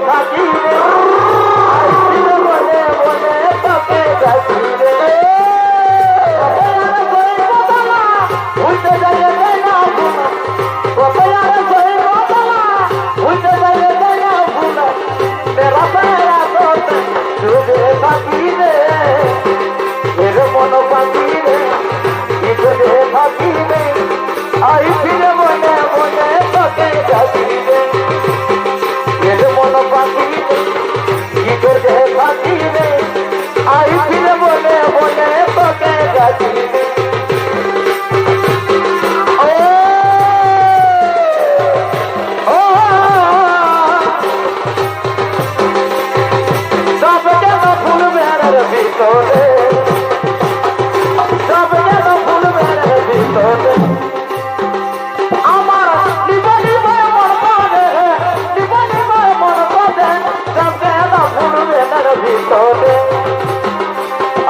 থাকি রে আইসিরে বলে বলে তোকে ডাকি রে উঠে যায় না ভুনা কোথায় করে বাবা উঠে যায় না ভুনা মেরা প্যারা তোতে ডুবে থাকি রে এর মন পাখি রে ইগরে থাকি রে আই ফিরে বলে বলে তোকে ডাকি রে এর মন পাখি রে ইগরে থাকি রে আই ফিরে বলে বলে তোকে ডাকি রে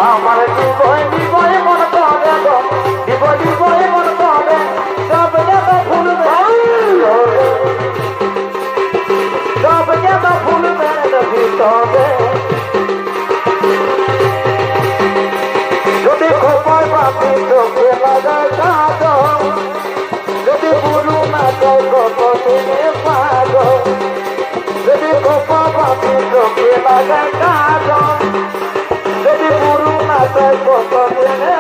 আমার জীবন জীবনে মন করে গো জীবন জীবনে মন করে সব জায়গা ভুলবে সব জায়গা ভুলবে ভিতরে যদি খোপায় বাপি চোখে লাগায় কাজ যদি ভুলু না চাই কত দিনে পাগ যদি খোপা বাপি চোখে লাগায় কাজ যদি পুরু না চাই কত দিনে